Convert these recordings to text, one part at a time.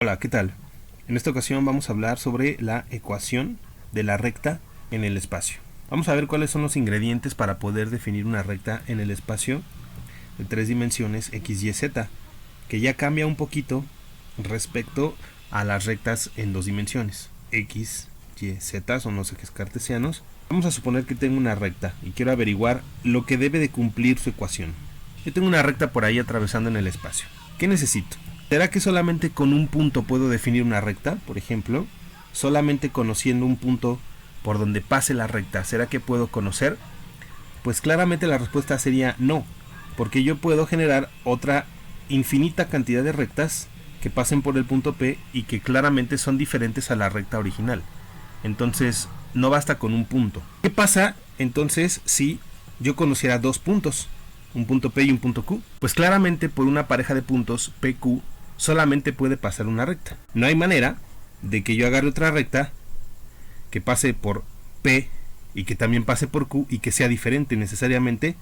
Hola, ¿qué tal? En esta ocasión vamos a hablar sobre la ecuación de la recta en el espacio. Vamos a ver cuáles son los ingredientes para poder definir una recta en el espacio de tres dimensiones x, y, z, que ya cambia un poquito respecto a las rectas en dos dimensiones. X, y, z son los ejes cartesianos. Vamos a suponer que tengo una recta y quiero averiguar lo que debe de cumplir su ecuación. Yo tengo una recta por ahí atravesando en el espacio. ¿Qué necesito? ¿Será que solamente con un punto puedo definir una recta? Por ejemplo, solamente conociendo un punto por donde pase la recta, ¿será que puedo conocer? Pues claramente la respuesta sería no, porque yo puedo generar otra infinita cantidad de rectas que pasen por el punto P y que claramente son diferentes a la recta original. Entonces, no basta con un punto. ¿Qué pasa entonces si yo conociera dos puntos? Un punto P y un punto Q. Pues claramente por una pareja de puntos PQ solamente puede pasar una recta. No hay manera de que yo agarre otra recta que pase por P y que también pase por Q y que sea diferente. Necesariamente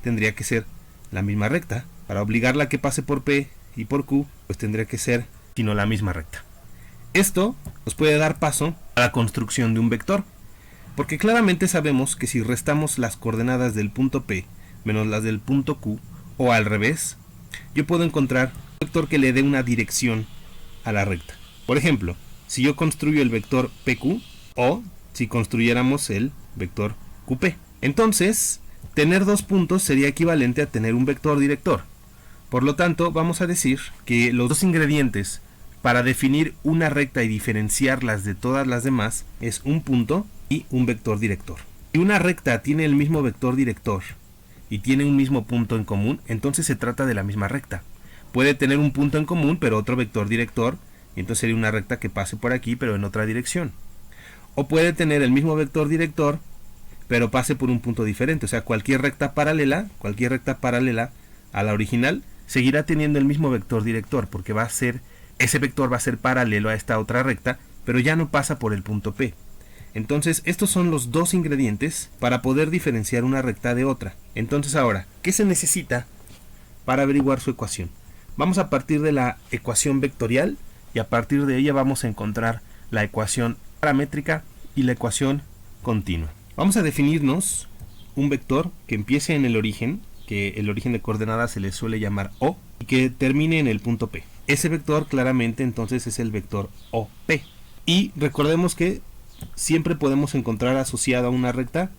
tendría que ser la misma recta. Para obligarla a que pase por P y por Q, pues tendría que ser sino la misma recta. Esto nos puede dar paso a la construcción de un vector, porque claramente sabemos que si restamos las coordenadas del punto P menos las del punto Q, o al revés, yo puedo encontrar un vector que le dé una dirección a la recta. Por ejemplo, si yo construyo el vector PQ, o si construyéramos el vector QP. Entonces, tener dos puntos sería equivalente a tener un vector director. Por lo tanto, vamos a decir que los dos ingredientes para definir una recta y diferenciarlas de todas las demás es un punto y un vector director. Si una recta tiene el mismo vector director y tiene un mismo punto en común, entonces se trata de la misma recta. Puede tener un punto en común pero otro vector director, y entonces sería una recta que pase por aquí pero en otra dirección. O puede tener el mismo vector director pero pase por un punto diferente. O sea, cualquier recta paralela a la original seguirá teniendo el mismo vector director, porque ese vector va a ser paralelo a esta otra recta, pero ya no pasa por el punto P. Entonces, estos son los dos ingredientes para poder diferenciar una recta de otra. Entonces ahora, ¿qué se necesita para averiguar su ecuación? Vamos a partir de la ecuación vectorial y a partir de ella vamos a encontrar la ecuación paramétrica y la ecuación continua. Vamos a definirnos un vector que empiece en el origen, que el origen de coordenadas se le suele llamar O, y que termine en el punto P. Ese vector claramente entonces es el vector OP. Y recordemos que siempre podemos encontrar asociado a una recta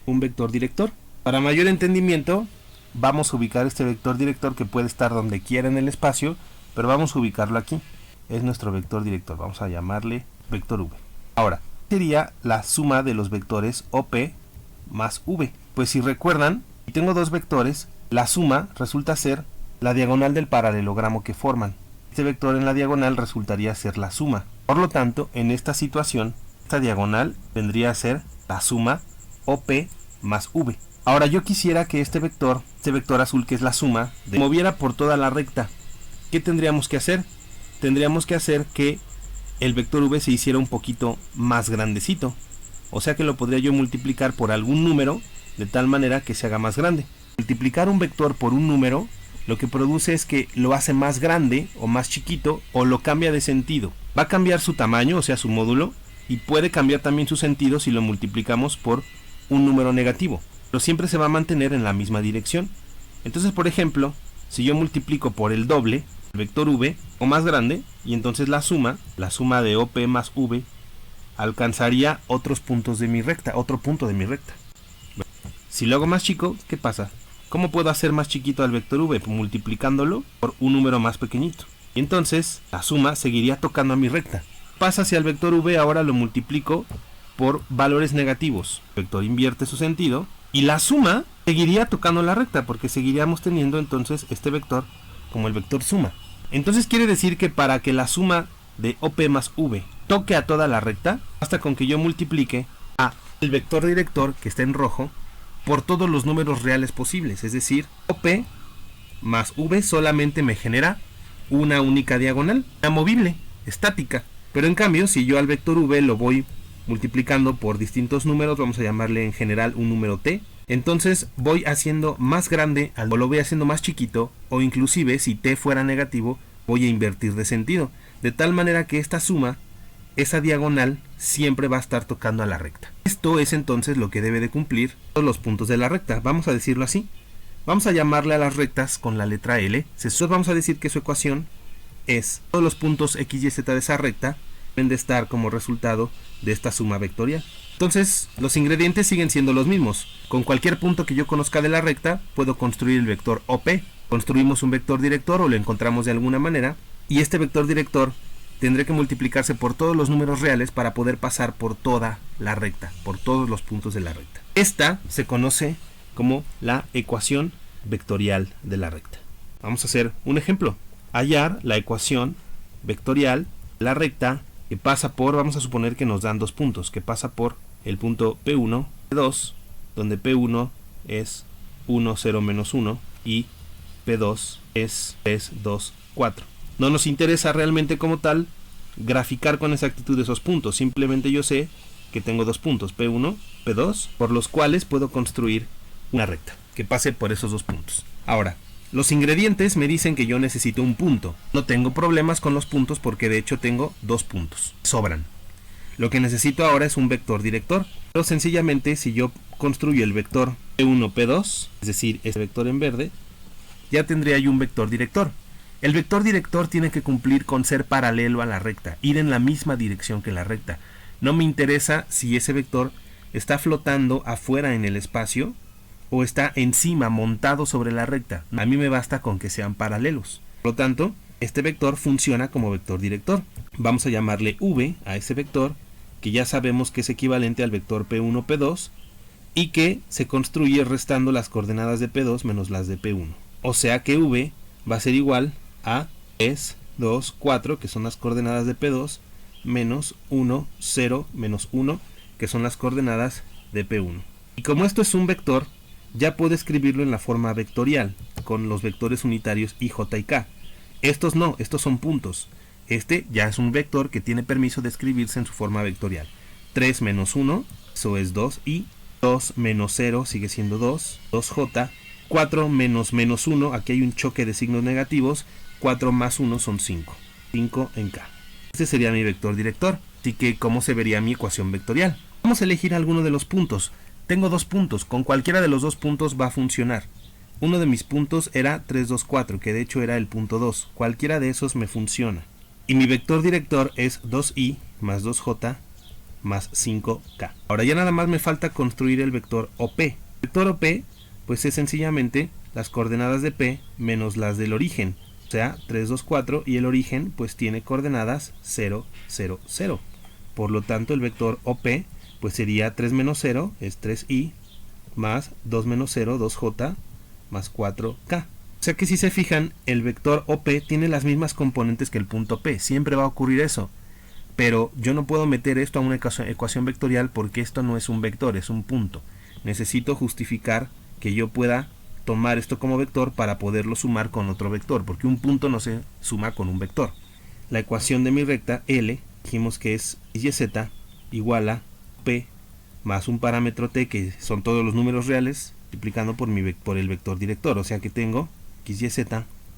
un vector director. Para mayor entendimiento, vamos a ubicar este vector director, que puede estar donde quiera en el espacio, pero vamos a ubicarlo aquí. Es nuestro vector director, vamos a llamarle vector V. Ahora, sería la suma de los vectores OP más V. Pues si recuerdan, si tengo dos vectores, la suma resulta ser la diagonal del paralelogramo que forman. Este vector en la diagonal resultaría ser la suma. Por lo tanto, en esta situación, esta diagonal vendría a ser la suma OP más V. Ahora yo quisiera que este vector azul, que es la suma, se moviera por toda la recta. ¿Qué tendríamos que hacer? Tendríamos que hacer que el vector V se hiciera un poquito más grandecito. O sea que lo podría yo multiplicar por algún número de tal manera que se haga más grande. Multiplicar un vector por un número lo que produce es que lo hace más grande o más chiquito, o lo cambia de sentido. Va a cambiar su tamaño, o sea su módulo, y puede cambiar también su sentido si lo multiplicamos por un número negativo, pero siempre se va a mantener en la misma dirección. Entonces, por ejemplo, si yo multiplico por el doble el vector V, o más grande, y entonces la suma de OP más V alcanzaría otros puntos de mi recta, otro punto de mi recta. Si lo hago más chico, ¿qué pasa? ¿Cómo puedo hacer más chiquito al vector V? Pues multiplicándolo por un número más pequeñito. Y entonces la suma seguiría tocando a mi recta. Pasa si al vector V ahora lo multiplico por valores negativos. El vector invierte su sentido y la suma seguiría tocando la recta, porque seguiríamos teniendo entonces este vector como el vector suma. Entonces quiere decir que para que la suma de OP más V toque a toda la recta, basta con que yo multiplique a el vector director, que está en rojo, por todos los números reales posibles. Es decir, OP más V solamente me genera una única diagonal, inamovible, estática. Pero en cambio, si yo al vector V lo voy multiplicando por distintos números, vamos a llamarle en general un número t, entonces voy haciendo más grande o lo voy haciendo más chiquito, o inclusive si t fuera negativo voy a invertir de sentido. de tal manera que esta suma, esa diagonal, siempre va a estar tocando a la recta. Esto es entonces lo que debe de cumplir todos los puntos de la recta, vamos a decirlo así. Vamos a llamarle a las rectas con la letra L. Entonces vamos a decir que su ecuación es todos los puntos x, y, z de esa recta deben de estar como resultado de esta suma vectorial. Entonces los ingredientes siguen siendo los mismos. Con cualquier punto que yo conozca de la recta puedo construir el vector OP. Construimos un vector director o lo encontramos de alguna manera, y este vector director tendré que multiplicarse por todos los números reales para poder pasar por toda la recta, por todos los puntos de la recta. Esta se conoce como la ecuación vectorial de la recta. Vamos a hacer un ejemplo. Hallar la ecuación vectorial de la recta que pasa por, vamos a suponer que nos dan dos puntos, que pasa por el punto P1, P2, donde P1 es 1, 0, menos 1 y P2 es 3, 2, 4. No nos interesa realmente como tal graficar con exactitud esos puntos, simplemente yo sé que tengo dos puntos, P1, P2, por los cuales puedo construir una recta que pase por esos dos puntos. Ahora, los ingredientes me dicen que yo necesito un punto. No tengo problemas con los puntos porque de hecho tengo dos puntos, sobran. Lo que necesito ahora es un vector director, pero sencillamente si yo construyo el vector P1, P2, es decir, este vector en verde, ya tendría yo un vector director. El vector director tiene que cumplir con ser paralelo a la recta, ir en la misma dirección que la recta. No me interesa si ese vector está flotando afuera en el espacio o está encima, montado sobre la recta. A mí me basta con que sean paralelos. Por lo tanto, este vector funciona como vector director. Vamos a llamarle V a ese vector, que ya sabemos que es equivalente al vector P1, P2, y que se construye restando las coordenadas de P2 menos las de P1. O sea que V va a ser igual a 3, 2, 4, que son las coordenadas de P2, menos 1, 0, menos 1, que son las coordenadas de P1. Y como esto es un vector, ya puedo escribirlo en la forma vectorial, con los vectores unitarios i, j y k. Estos no, estos son puntos. Este ya es un vector que tiene permiso de escribirse en su forma vectorial. 3 menos 1, eso es 2i, 2 menos 0 sigue siendo 2, 2j, 4 menos menos 1, aquí hay un choque de signos negativos, 4 más 1 son 5, 5 en k. Este sería mi vector director, así que ¿cómo se vería mi ecuación vectorial? Vamos a elegir alguno de los puntos. Tengo dos puntos, con cualquiera de los dos puntos va a funcionar. Uno de mis puntos era 3, 2, 4, que de hecho era el punto 2. Cualquiera de esos me funciona. Y mi vector director es 2i más 2j más 5k. Ahora ya nada más me falta construir el vector OP. El vector OP pues es sencillamente las coordenadas de P menos las del origen. O sea, 3, 2, 4 y el origen pues tiene coordenadas 0, 0, 0. Por lo tanto el vector OP pues sería 3 menos 0 es 3i más 2 menos 0, 2j más 4k. O sea que si se fijan, el vector OP tiene las mismas componentes que el punto P. Siempre va a ocurrir eso. Pero yo no puedo meter esto a una ecuación vectorial porque esto no es un vector, es un punto. Necesito justificar que yo pueda tomar esto como vector para poderlo sumar con otro vector, porque un punto no se suma con un vector. La ecuación de mi recta L, dijimos que es yz igual a P más un parámetro T, que son todos los números reales, multiplicando por el vector director. O sea que tengo XYZ,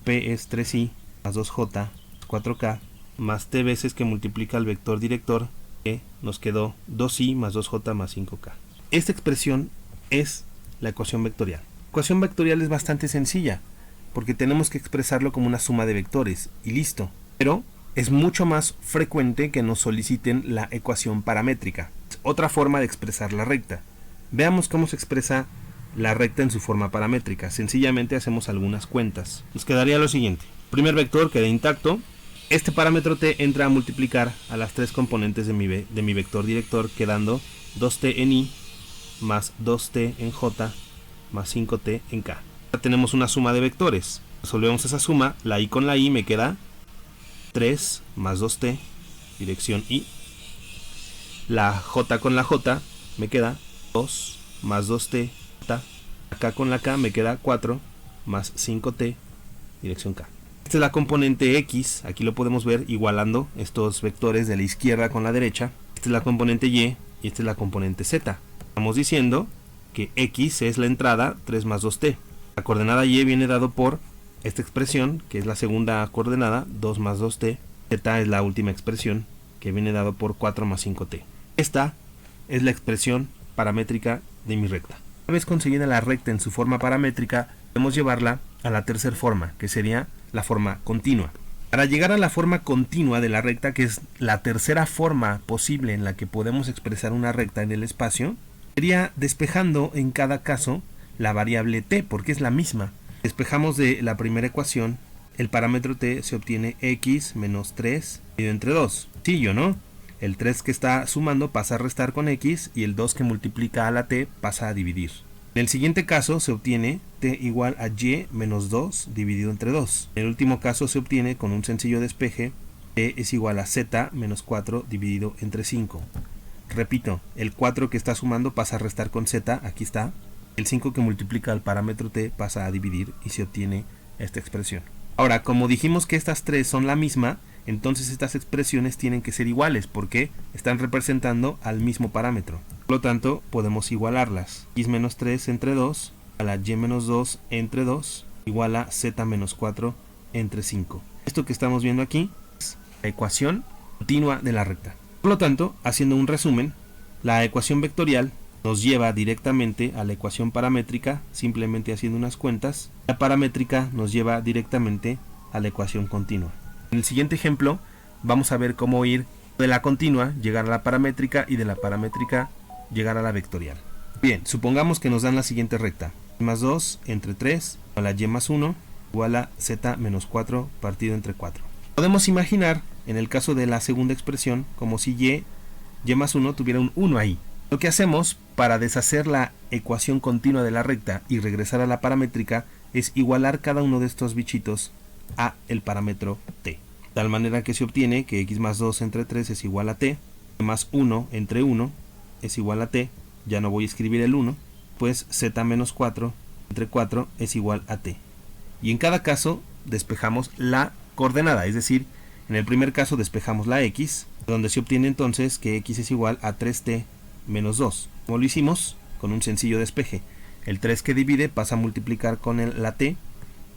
P es 3i más 2j, 4k, más T veces que multiplica el vector director, que nos quedó 2i más 2j más 5k. Esta expresión es la ecuación vectorial. La ecuación vectorial es bastante sencilla, porque tenemos que expresarlo como una suma de vectores, y listo. Pero es mucho más frecuente que nos soliciten la ecuación paramétrica. Es otra forma de expresar la recta. Veamos cómo se expresa la recta en su forma paramétrica. Sencillamente hacemos algunas cuentas. Nos quedaría lo siguiente. El primer vector queda intacto. Este parámetro t entra a multiplicar a las tres componentes de mi vector director, quedando 2t en i más 2t en j más 5t en k. Ahora tenemos una suma de vectores. Resolvemos esa suma. La i con la i me queda 3 más 2t, dirección i. La j con la j me queda 2 más 2t, acá con la k me queda 4 más 5t, dirección k. Esta es la componente x, aquí lo podemos ver igualando estos vectores de la izquierda con la derecha. Esta es la componente y esta es la componente z. Estamos diciendo que x es la entrada 3 más 2t. La coordenada y viene dado por esta expresión, que es la segunda coordenada, 2 más 2t, z es la última expresión que viene dado por 4 más 5t. Esta es la expresión paramétrica de mi recta. Una vez conseguida la recta en su forma paramétrica, podemos llevarla a la tercera forma, que sería la forma continua. Para llegar a la forma continua de la recta, que es la tercera forma posible en la que podemos expresar una recta en el espacio, sería despejando en cada caso la variable t, porque es la misma. Despejamos de la primera ecuación, el parámetro t se obtiene x menos 3 dividido entre 2. Sencillo, ¿no? El 3 que está sumando pasa a restar con x y el 2 que multiplica a la t pasa a dividir. En el siguiente caso se obtiene t igual a y menos 2 dividido entre 2. En el último caso se obtiene con un sencillo despeje t es igual a z menos 4 dividido entre 5. Repito, el 4 que está sumando pasa a restar con z, aquí está. El 5 que multiplica al parámetro t pasa a dividir y se obtiene esta expresión. Ahora, como dijimos que estas tres son la misma, entonces estas expresiones tienen que ser iguales porque están representando al mismo parámetro. Por lo tanto, podemos igualarlas. X menos 3 entre 2 a la y menos 2 entre 2 igual a z menos 4 entre 5. Esto que estamos viendo aquí es la ecuación continua de la recta. Por lo tanto, haciendo un resumen, la ecuación vectorial nos lleva directamente a la ecuación paramétrica, simplemente haciendo unas cuentas. La paramétrica nos lleva directamente a la ecuación continua. En el siguiente ejemplo vamos a ver cómo ir de la continua, llegar a la paramétrica y de la paramétrica llegar a la vectorial. Bien, supongamos que nos dan la siguiente recta. Y más 2 entre 3 a la y más 1 igual a z menos 4 partido entre 4. Podemos imaginar, en el caso de la segunda expresión, como si y más 1 tuviera un 1 ahí. Lo que hacemos para deshacer la ecuación continua de la recta y regresar a la paramétrica es igualar cada uno de estos bichitos a el parámetro t. De tal manera que se obtiene que x más 2 entre 3 es igual a t, más 1 entre 1 es igual a t, ya no voy a escribir el 1, pues z menos 4 entre 4 es igual a t. Y en cada caso despejamos la coordenada, es decir, en el primer caso despejamos la x, donde se obtiene entonces que x es igual a 3t menos 2, como lo hicimos con un sencillo despeje. El 3 que divide pasa a multiplicar con la t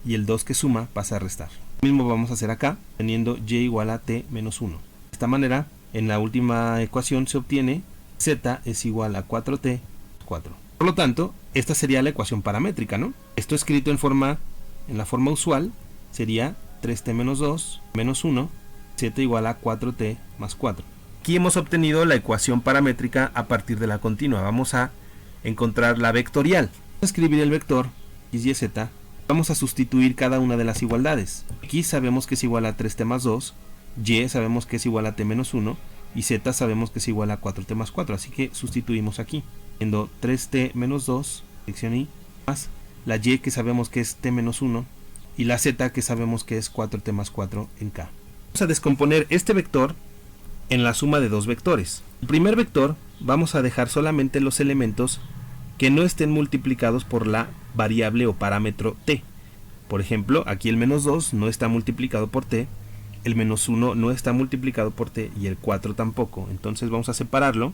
y el 2 que suma pasa a restar. Lo mismo vamos a hacer acá, teniendo y igual a t menos 1. De esta manera, en la última ecuación se obtiene z es igual a 4t 4. Por lo tanto, esta sería la ecuación paramétrica, ¿no? Esto escrito en la forma usual sería 3t menos 2 menos 1, z igual a 4t más 4. Aquí hemos obtenido la ecuación paramétrica a partir de la continua. Vamos a encontrar la vectorial. Vamos a escribir el vector x, y, z. Vamos a sustituir cada una de las igualdades. X sabemos que es igual a 3t más 2, y sabemos que es igual a t menos 1, y z sabemos que es igual a 4t más 4. Así que sustituimos aquí, siendo 3t menos 2, sección y, más la y que sabemos que es t menos 1, y la z que sabemos que es 4t más 4 en k. Vamos a descomponer este vector en la suma de dos vectores. El primer vector vamos a dejar solamente los elementos que no estén multiplicados por la variable o parámetro t. Por ejemplo, aquí el menos 2 no está multiplicado por t, el menos 1 no está multiplicado por t y el 4 tampoco. Entonces vamos a separarlo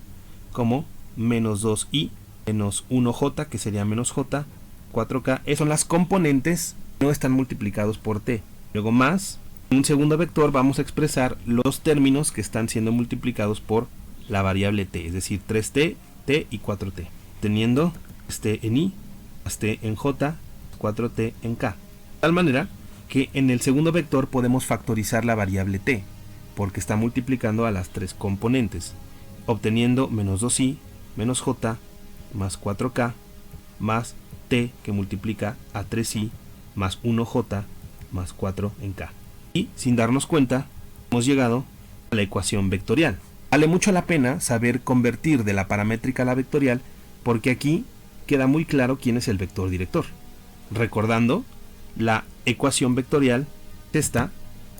como menos 2i menos 1j, que sería menos j, 4k. Esas son las componentes que no están multiplicados por t. Luego más, en un segundo vector vamos a expresar los términos que están siendo multiplicados por la variable t, es decir, 3t, t y 4t, teniendo t en i, más t en j, 4t en k. De tal manera que en el segundo vector podemos factorizar la variable t, porque está multiplicando a las tres componentes, obteniendo menos 2i menos j más 4k más t que multiplica a 3i más 1j más 4 en k. Y sin darnos cuenta, hemos llegado a la ecuación vectorial. Vale mucho la pena saber convertir de la paramétrica a la vectorial, porque aquí queda muy claro quién es el vector director. Recordando, la ecuación vectorial esta,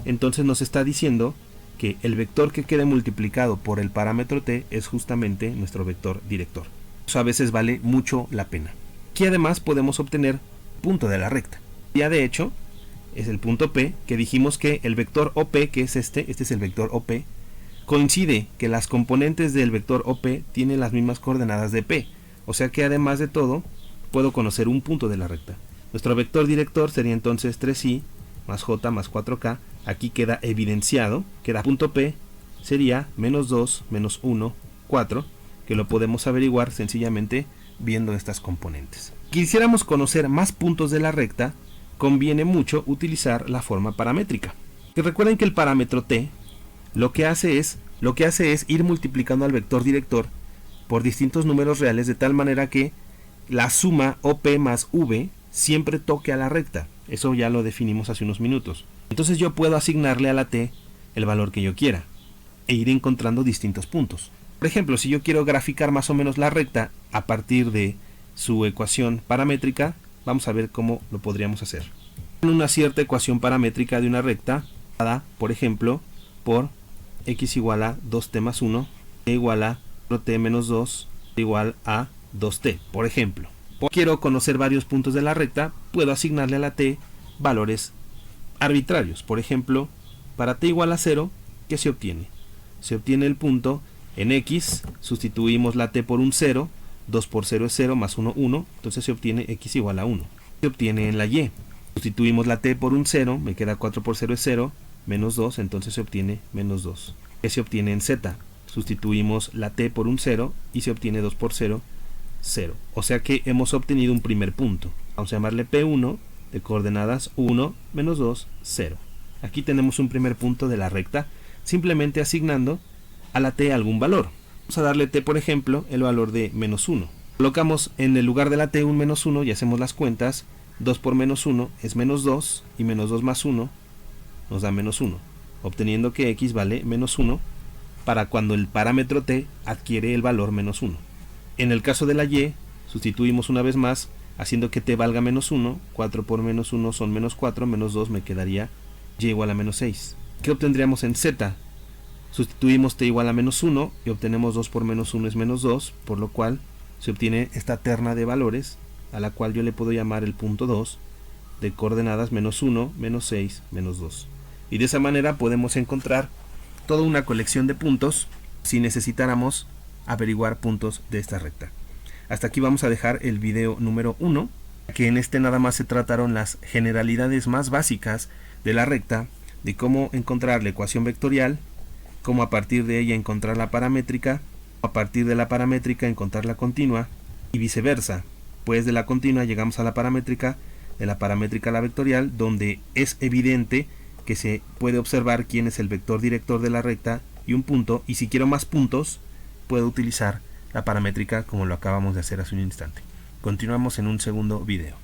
entonces nos está diciendo que el vector que quede multiplicado por el parámetro t es justamente nuestro vector director. Eso a veces vale mucho la pena. Aquí además podemos obtener punto de la recta. Ya de hecho, es el punto P, que dijimos que el vector OP, que es este es el vector OP, coincide que las componentes del vector OP tienen las mismas coordenadas de P, o sea que además de todo, puedo conocer un punto de la recta. Nuestro vector director sería entonces 3i más j más 4k, aquí queda evidenciado, queda punto P, sería menos 2, menos 1, 4, que lo podemos averiguar sencillamente viendo estas componentes. Quisiéramos conocer más puntos de la recta, conviene mucho utilizar la forma paramétrica. Y recuerden que el parámetro t lo que hace es ir multiplicando al vector director por distintos números reales de tal manera que la suma OP más V siempre toque a la recta. Eso ya lo definimos hace unos minutos. Entonces yo puedo asignarle a la t el valor que yo quiera e ir encontrando distintos puntos. Por ejemplo, si yo quiero graficar más o menos la recta a partir de su ecuación paramétrica, vamos a ver cómo lo podríamos hacer. Una cierta ecuación paramétrica de una recta dada, por ejemplo, por x igual a 2t más 1, t igual a 4t menos 2, igual a 2t, por ejemplo. Quiero conocer varios puntos de la recta, puedo asignarle a la t valores arbitrarios. Por ejemplo, para t igual a 0, ¿qué se obtiene? Se obtiene el punto en x, sustituimos la t por un 0, 2 por 0 es 0, más 1, 1, entonces se obtiene x igual a 1. Se obtiene en la y, sustituimos la t por un 0, me queda 4 por 0 es 0, menos 2, entonces se obtiene menos 2. ¿Qué se obtiene en z? Sustituimos la t por un 0 y se obtiene 2 por 0, 0. O sea que hemos obtenido un primer punto. Vamos a llamarle P1 de coordenadas 1, menos 2, 0. Aquí tenemos un primer punto de la recta, simplemente asignando a la t algún valor. Vamos a darle t, por ejemplo, el valor de menos 1. Colocamos en el lugar de la t un menos 1 y hacemos las cuentas. 2 por menos 1 es menos 2 y menos 2 más 1 nos da menos 1, obteniendo que x vale menos 1 para cuando el parámetro t adquiere el valor menos 1. En el caso de la y, sustituimos una vez más, haciendo que t valga menos 1, 4 por menos 1 son menos 4, menos 2 me quedaría y igual a menos 6. ¿Qué obtendríamos en z? Sustituimos t igual a menos 1 y obtenemos 2 por menos 1 es menos 2, por lo cual se obtiene esta terna de valores, a la cual yo le puedo llamar el punto 2, de coordenadas menos 1, menos 6, menos 2. Y de esa manera podemos encontrar toda una colección de puntos si necesitáramos averiguar puntos de esta recta. Hasta aquí vamos a dejar el video número 1, que en este nada más se trataron las generalidades más básicas de la recta, de cómo encontrar la ecuación vectorial, cómo a partir de ella encontrar la paramétrica, a partir de la paramétrica encontrar la continua y viceversa. Pues de la continua llegamos a la paramétrica, de la paramétrica a la vectorial, donde es evidente que se puede observar quién es el vector director de la recta y un punto, y si quiero más puntos puedo utilizar la paramétrica como lo acabamos de hacer hace un instante. Continuamos en un segundo video.